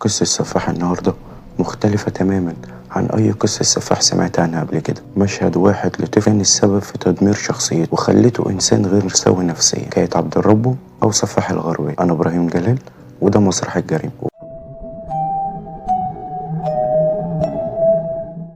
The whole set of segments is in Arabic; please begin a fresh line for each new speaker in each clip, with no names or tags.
قصة سفاح النهاردة مختلفة تماما عن أي قصة سفاح سمعت عنها قبل كده. مشهد واحد لطفل كان السبب في تدمير شخصيته وخلته إنسان غير سوي نفسيا، كانت عبد الربه أو سفاح الغربية. أنا إبراهيم جلال وده مسرح الجريمة.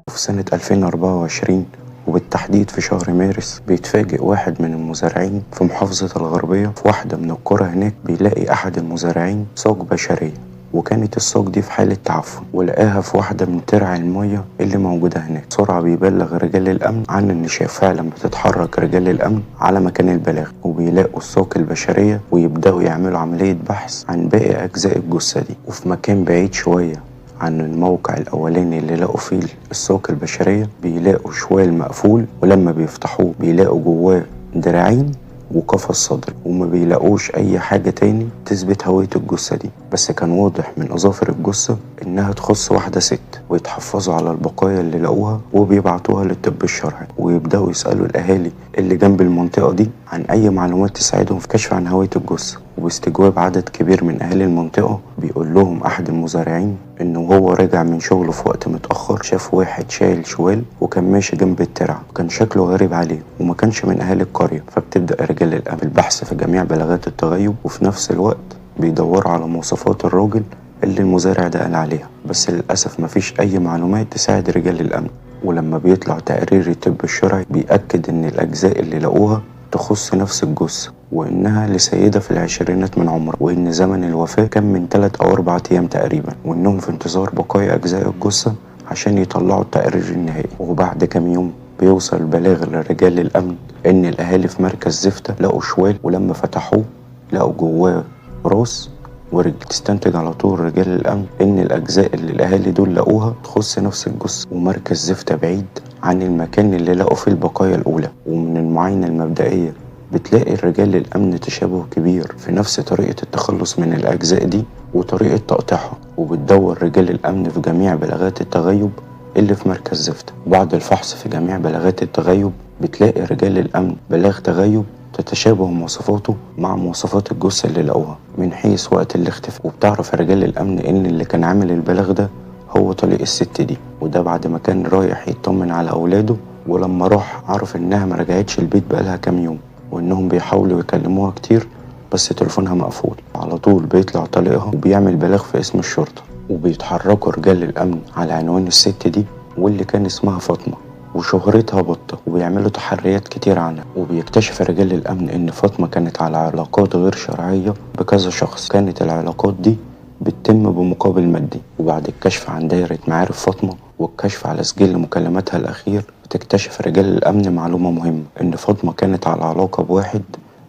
في سنة 2024 وبالتحديد في شهر مارس بيتفاجئ واحد من المزارعين في محافظة الغربية في واحدة من القرى هناك، بيلاقي أحد المزارعين ساق بشرية، وكانت الساق دي في حالة تعفن، ولقاها في واحدة من ترع المية اللي موجودة هناك. بسرعة بيبلغ رجال الأمن عن إن فعلا بتتحرك رجال الأمن على مكان البلاغ، وبيلاقوا الساق البشرية ويبدأوا يعملوا عملية بحث عن باقي أجزاء الجثة دي. وفي مكان بعيد شوية عن الموقع الأولاني اللي لقوا فيه الساق البشرية بيلاقوا شوال مقفول، ولما بيفتحوه بيلاقوا جواه دراعين وقفص صدري، وما بيلاقوش أي حاجة تاني تثبت هوية الجثة دي. بس كان واضح من أظافر الجثة إنها تخص واحدة ست، ويتحفظوا على البقايا اللي لقوها وبيبعتوها للطب الشرعي، ويبدأوا يسألوا الأهالي اللي جنب المنطقة دي عن أي معلومات تساعدهم في كشف عن هوية الجثة. وباستجواب عدد كبير من أهالي المنطقة بيقول لهم أحد المزارعين إنه وهو راجع من شغله في وقت متأخر شاف واحد شايل شوال وكان ماشي جنب الترعة، وكان شكله غريب عليه وما كانش من أهالي القرية. فبتبدأ رجال الأمن البحث في جميع بلاغات التغيب، وفي نفس الوقت بيدوروا على مواصفات الراجل اللي المزارع ده قال عليها، بس للأسف مفيش أي معلومات تساعد رجال الأمن. ولما بيطلع تقرير الطب الشرعي بيأكد إن الأجزاء اللي لقوها تخص نفس الجثة، وإنها لسيدة في العشرينات من عمرها، وإن زمن الوفاة كان من 3 أو 4 أيام تقريبا، وإنهم في انتظار بقايا أجزاء الجثة عشان يطلعوا التقرير النهائي. وبعد كام يوم بيوصل البلاغ لرجال الأمن إن الأهالي في مركز زفتة لقوا شوال، ولما فتحوه لقوا جواه راس ورجل. تستنتج على طول رجال الأمن إن الأجزاء اللي الأهالي دول لقوها تخص نفس الجثة، ومركز زفتة بعيد عن المكان اللي لقوا فيه البقايا الأولى. ومن المعاينة المبدئية بتلاقي رجال الأمن تشابه كبير في نفس طريقة التخلص من الأجزاء دي وطريقة تقطيعها. وبتدور رجال الأمن في جميع بلاغات التغيب اللي في مركز زفتة. بعد الفحص في جميع بلاغات التغيب بتلاقي رجال الأمن بلاغ تغيب تتشابه مواصفاته مع مواصفات الجثة اللي لقوها من حيث وقت الاختفاء. وبتعرف رجال الأمن إن اللي كان عامل البلاغ ده هو طليق الست دي، وده بعد ما كان رايح يطمن على أولاده، ولما راح عرف إنها ما رجعتش البيت بقالها كام يوم، وإنهم بيحاولوا يكلموها كتير بس تليفونها مقفول. على طول بيطلع طليقها وبيعمل بلاغ في اسم الشرطة، وبيتحركوا رجال الأمن على عنوان الست دي واللي كان اسمها فاطمة وشهرتها بطة، وبيعملوا تحريات كتير عنها. وبيكتشف رجال الأمن إن فاطمة كانت على علاقات غير شرعية بكذا شخص، كانت العلاقات دي بتتم بمقابل مادي. وبعد الكشف عن دايرة معارف فاطمة والكشف على سجل مكالماتها الأخير بتكتشف رجال الأمن معلومة مهمة، إن فاطمة كانت على علاقة بواحد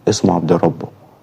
اسمه عبد الرب،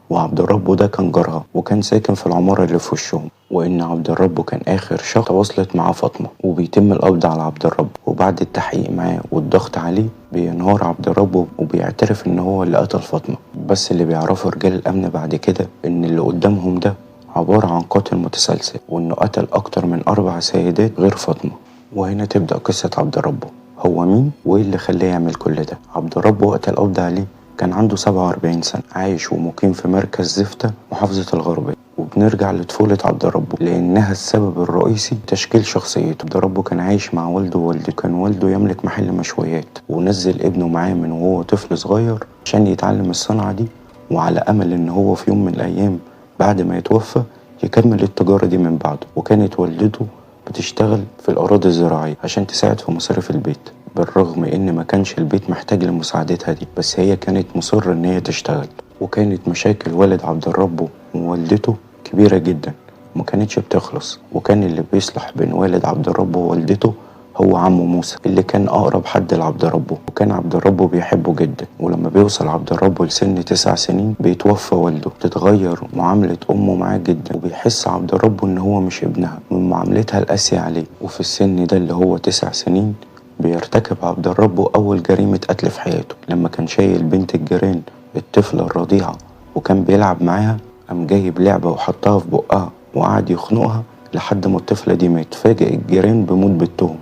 وعبد الرب ده كان جارها وكان ساكن في العمارة اللي في وشهم، وإن عبد الرب كان آخر شخص تواصلت معاه فاطمة. وبيتم القبض على عبد الرب، وبعد التحقيق معاه والضغط عليه بينهار عبد الرب وبيعترف إن هو اللي قتل فاطمة. بس اللي بيعرفه رجال الأمن بعد كده إن اللي قدامهم ده عبارة عن قاتل متسلسل، وإنه قتل أكتر من 4 سيدات غير فاطمة. وهنا تبدأ قصة عبد الرب. هو مين وإيه اللي خلاه يعمل كل ده؟ عبد الرب وقت القبض عليه كان عنده 47 سنة، عايش ومقيم في مركز زفتة محافظة الغربية. وبنرجع لطفولة عبد الرب لأنها السبب الرئيسي تشكيل شخصيته. عبد الرب كان عايش مع والده ووالدته، كان والده يملك محل مشويات ونزل ابنه معاه من وهو طفل صغير عشان يتعلم الصنعة دي، وعلى أمل إن هو في يوم من الأيام بعد ما يتوفى يكمل التجارة دي من بعده. وكانت والدته بتشتغل في الأراضي الزراعية عشان تساعد في مصاريف البيت، بالرغم إن ما كانش البيت محتاج لمساعدتها دي، بس هي كانت مصرة إن هي تشتغل. وكانت مشاكل والد عبد الرب ووالدته كبيرة جدا وما كانتش بتخلص، وكان اللي بيصلح بين والد عبد الرب ووالدته هو عمه موسى اللي كان أقرب حد لعبد الرب، وكان عبد الرب بيحبه جدا. ولما بيوصل عبد الرب لسن 9 سنين بيتوفى والده، تتغير معاملة أمه معاه جدا، وبيحس عبد الرب إن هو مش ابنها من معاملتها القاسية عليه. وفي السن ده اللي هو 9 سنين بيرتكب عبد الرب أول جريمة قتل في حياته، لما كان شايل بنت الجيران الطفلة الرضيعة وكان بيلعب معاها، قام جايب لعبة وحطها في بقها وقعد يخنقها لحد ما الطفلة دي مات. فاجئ الجيران بموت بنتهم،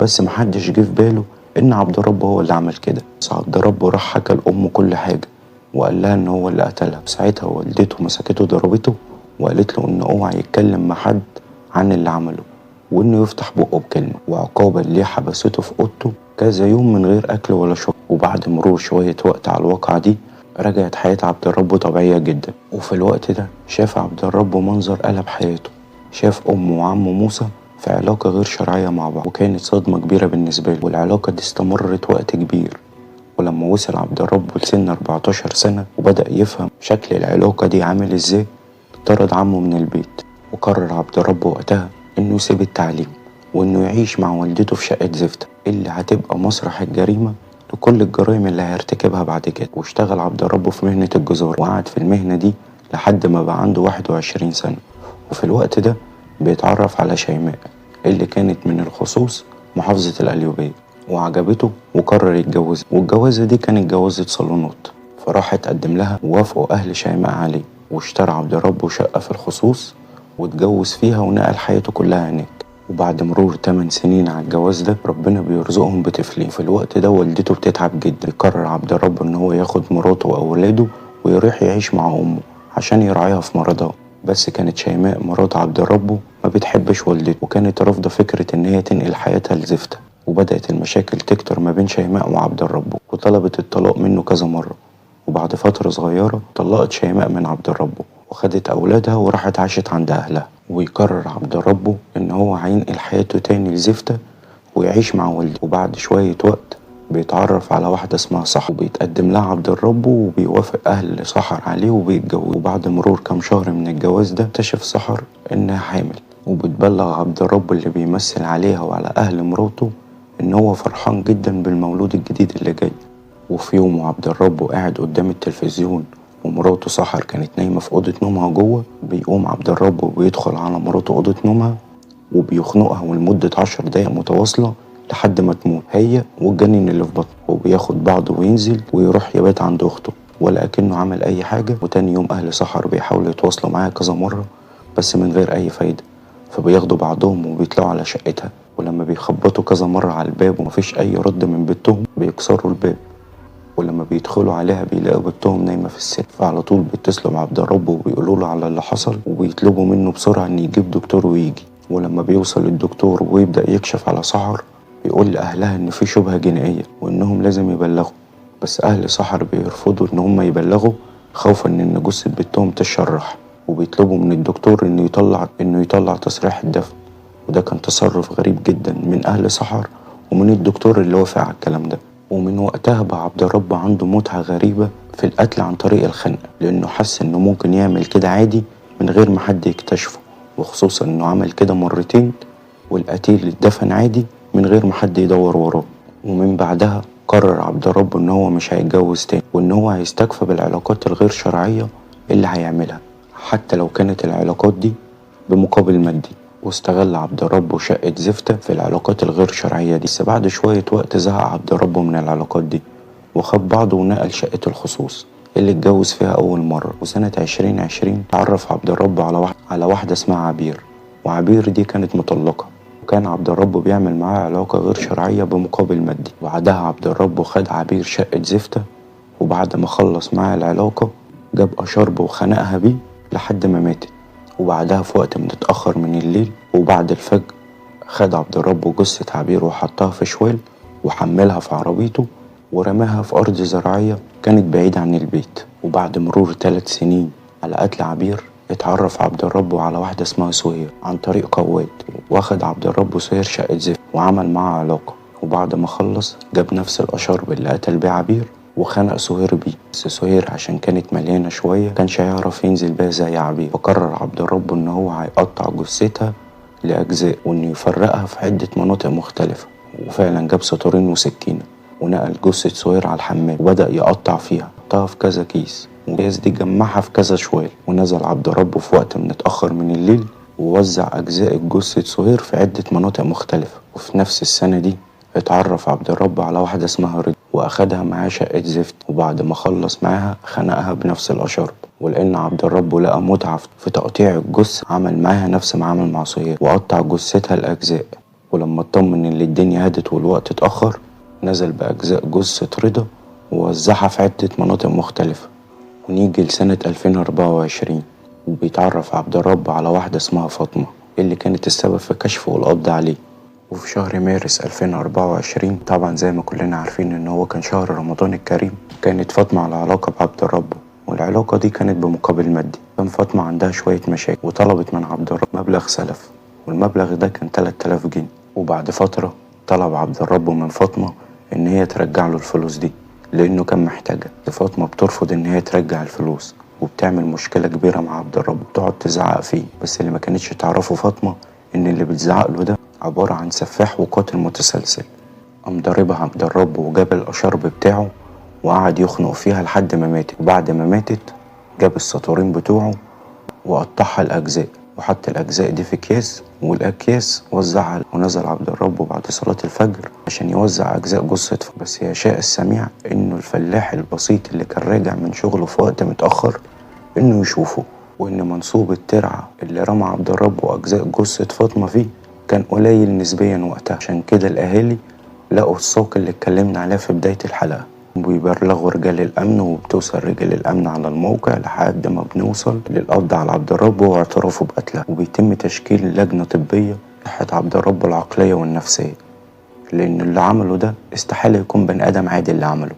بس محدش جه في باله إن عبد الرب هو اللي عمل كده. بس عبد الرب راح حكى لأمه كل حاجة وقال لها إن هو اللي قتلها. ساعتها والدته مسكته ضربته وقالت له إن اوعى يتكلم مع حد عن اللي عمله وإنه يفتح بقه بكلمة، وعقابا ليه حبسته في أوضته كذا يوم من غير أكل ولا شرب. وبعد مرور شوية وقت على الواقعة دي رجعت حياة عبد الرب طبيعية جدا. وفي الوقت ده شاف عبد الرب منظر قلب حياته، شاف أمه وعمه موسى في علاقة غير شرعية مع بعض، وكانت صدمة كبيرة بالنسبة له. والعلاقة دي استمرت وقت كبير، ولما وصل عبد الرب لسن 14 سنة وبدأ يفهم شكل العلاقة دي عامل ازاي، طرد عمه من البيت. وقرر عبد الرب وقتها انه يسيب التعليم وانه يعيش مع والدته في شقة زفتة اللي هتبقى مسرح الجريمة لكل الجرائم اللي هيرتكبها بعد كده. واشتغل عبد الرب في مهنة الجزار، وقعد في المهنة دي لحد ما بقى عنده 21 سنة. وفي الوقت ده بيتعرف على شيماء اللي كانت من الخصوص محافظة القليوبية، وعجبته وقرر يتجوزها. والجوازة دي كانت جوازة صالونات، فراح اتقدم لها ووافقوا أهل شيماء عليه. واشترى عبد الرب شقة في الخصوص واتجوز فيها ونقل حياته كلها هناك. وبعد مرور 8 سنين على الجواز ده ربنا بيرزقهم بطفلين. في الوقت ده والدته بتتعب جدا، يقرر عبد الرب ان هو ياخد مراته واولاده ويروح يعيش مع امه عشان يراعيها في مرضها. بس كانت شيماء مرات عبد الرب ما بتحبش والدته، وكانت رافضة فكرة ان هي تنقل حياتها لزفتة. وبدأت المشاكل تكتر ما بين شيماء وعبد الرب، وطلبت الطلاق منه كذا مرة. وبعد فترة صغيرة طلقت شيماء من عبد الرب وخدت أولادها وراحت عاشت عند أهلها. ويقرر عبد الرب إن هو هينقل حياته تاني لزفتة ويعيش مع والده. وبعد شوية وقت بيتعرف على واحدة اسمها سحر، وبيتقدم لها عبد الرب وبيوافق أهل سحر عليه وبيتجوز. وبعد مرور كام شهر من الجواز ده اكتشف سحر إنها حامل، وبتبلغ عبد الرب اللي بيمثل عليها وعلى أهل مراته إن هو فرحان جدا بالمولود الجديد اللي جاي. وفي يوم عبد الرب قاعد قدام التلفزيون ومراته سحر كانت نايمة في أوضة نومها جوه، بيقوم عبد الرب وبيدخل على مراته أوضة نومها وبيخنقها ولمدة 10 دقايق متواصلة لحد ما تموت هي والجنين اللي في بطنه. وبياخد بعضه وينزل ويروح يبات عند أخته ولا أكنه عمل أي حاجة. وتاني يوم أهل سحر بيحاولوا يتواصلوا معاه كذا مرة بس من غير أي فايدة، فبياخدوا بعضهم وبيطلعوا على شقتها. ولما بيخبطوا كذا مرة على الباب ومفيش أي رد من بيتهم بيكسروا الباب، ولما بيدخلوا عليها بيلاقوا بنتهم نايمة في السرير. فعلى طول بيتصلوا بعبد الرب وبيقولوا له على اللي حصل وبيطلبوا منه بسرعة إن يجيب دكتور ويجي. ولما بيوصل الدكتور ويبدأ يكشف على سحر بيقول لأهلها إن في شبهة جنائية وإنهم لازم يبلغوا، بس أهل سحر بيرفضوا إن هم يبلغوا خوفا إن جثة بنتهم تشرح. وبيطلبوا من الدكتور إنه يطلع تصريح الدفن، وده كان تصرف غريب جدا من أهل سحر ومن الدكتور اللي وافق على الكلام ده. ومن وقتها بقى عبد الرب عنده متعة غريبة في القتل عن طريق الخنق، لأنه حس إنه ممكن يعمل كده عادي من غير ما حد يكتشفه، وخصوصا إنه عمل كده مرتين والقتيل اتدفن عادي من غير ما حد يدور وراه. ومن بعدها قرر عبد الرب إن هو مش هيتجوز تاني، وإن هو هيستكفى بالعلاقات الغير شرعية اللي هيعملها حتى لو كانت العلاقات دي بمقابل مادي. واستغل عبد الرب شقة زفتة في العلاقات الغير شرعية دي. بس بعد شوية وقت زهق عبد الرب من العلاقات دي وخد بعضه ونقل شقة الخصوص اللي اتجوز فيها أول مرة. وسنة 2020 تعرف عبد الرب على واحدة اسمها عبير، وعبير دي كانت مطلقة، وكان عبد الرب بيعمل معاها علاقة غير شرعية بمقابل مادي. وبعدها عبد الرب خد عبير شقة زفتة، وبعد ما خلص معاها العلاقة جاب شرب وخنقها بيه لحد ما ماتت. وبعدها في وقت متأخر من الليل وبعد الفجر خد عبد الرب جثة عبير وحطها في شوال وحملها في عربيته ورماها في أرض زراعية كانت بعيدة عن البيت. وبعد مرور 3 سنين على قتل عبير اتعرف عبد الرب على واحدة اسمها سهير عن طريق قواد، واخد عبد الرب سهير شقة زفت وعمل معاها علاقة. وبعد ما خلص جاب نفس الأشرب اللي قتل بيه عبير وخنق سهير بيه، بس سهير عشان كانت مليانة شوية كانش هيعرف ينزل بيها زي عبير. فقرر عبد الرب ان هو هيقطع جثتها لأجزاء وانه يفرقها في عدة مناطق مختلفة. وفعلا جاب سطرين وسكينة ونقل جثة سهير على الحمام وبدأ يقطع فيها، حطها في كذا كيس، والكيس دي جمعها في كذا شوال. ونزل عبد الرب في وقت متأخر من الليل ووزع أجزاء جثة سهير في عدة مناطق مختلفة. وفي نفس السنة دي اتعرف عبد الرب على واحدة اسمها رضا واخدها معاه شقة زفت، وبعد ما خلص معاها خنقها بنفس الأشرب. ولأن عبد الرب لقى متعة في تقطيع الجثة عمل معاها نفس ما عمل مع سهير وقطع جثتها لأجزاء. ولما اطمن ان الدنيا هدت والوقت اتأخر نزل بأجزاء جثة رضا ووزعها في عدة مناطق مختلفة. ونيجي لسنة 2024 وبيتعرف عبد الرب على واحدة اسمها فاطمة اللي كانت السبب في كشفه والقبض عليه. وفي شهر مارس 2024 طبعا زي ما كلنا عارفين ان هو كان شهر رمضان الكريم، كانت فاطمة على علاقة بعبد الرب، والعلاقة دي كانت بمقابل مادي. كان فاطمة عندها شوية مشاكل وطلبت من عبد الرب مبلغ سلف، والمبلغ ده كان 3000 جنيه. وبعد فترة طلب عبد الرب من فاطمة ان هي ترجع له الفلوس دي لانه كان محتاجها. فاطمة بترفض ان هي ترجع الفلوس وبتعمل مشكلة كبيرة مع عبد الرب، بتقعد تزعق فيه. بس اللي ما كانتش تعرفه فاطمة ان اللي بتزعق له ده عبارة عن سفاح وقاتل متسلسل. قام ضاربها عبد الرب وجاب الأشرب بتاعه وقعد يخنق فيها لحد ما ماتت. وبعد ما ماتت جاب السطورين بتوعه وقطعها الأجزاء وحط الأجزاء دي في أكياس، والأكياس وزعها. ونزل عبد الرب بعد صلاة الفجر عشان يوزع أجزاء جثته. بس يشاء السميع إنه الفلاح البسيط اللي كان راجع من شغله في وقت متأخر إنه يشوفه، وإن منصوب الترعة اللي رمى عبد الرب وأجزاء جثة فاطمة فيه كان قليل نسبيا وقتها. عشان كده الأهالي لقوا الساق اللي اتكلمنا عليه في بداية الحلقة، وبيبلغوا رجال الأمن، وبتوصل رجال الأمن على الموقع لحد ما بنوصل للقبض على عبد الرب واعترافه بقتله. وبيتم تشكيل لجنة طبية ناحية عبد الرب العقلية والنفسية، لأن اللي عمله ده استحالة يكون بني آدم عادي اللي عمله.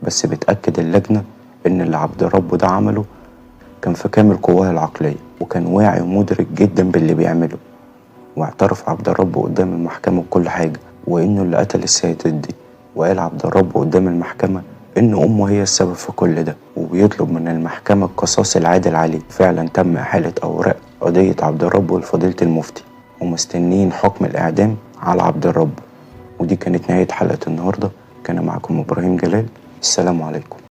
بس بتأكد اللجنة إن اللي عبد الرب ده عمله كان في كامل قواه العقلية، وكان واعي ومدرك جدا باللي بيعمله. واعترف عبد الرب قدام المحكمة بكل حاجة، وإنه اللي قتل السيدة دي. وقال عبد الرب قدام المحكمة إن أمه هي السبب في كل ده، وبيطلب من المحكمة القصاص العادل عليه. فعلا تم إحالة أوراق قضية عبد الرب لفضيلة المفتي، ومستنين حكم الإعدام على عبد الرب. ودي كانت نهاية حلقة النهاردة. كان معكم إبراهيم جلال. السلام عليكم.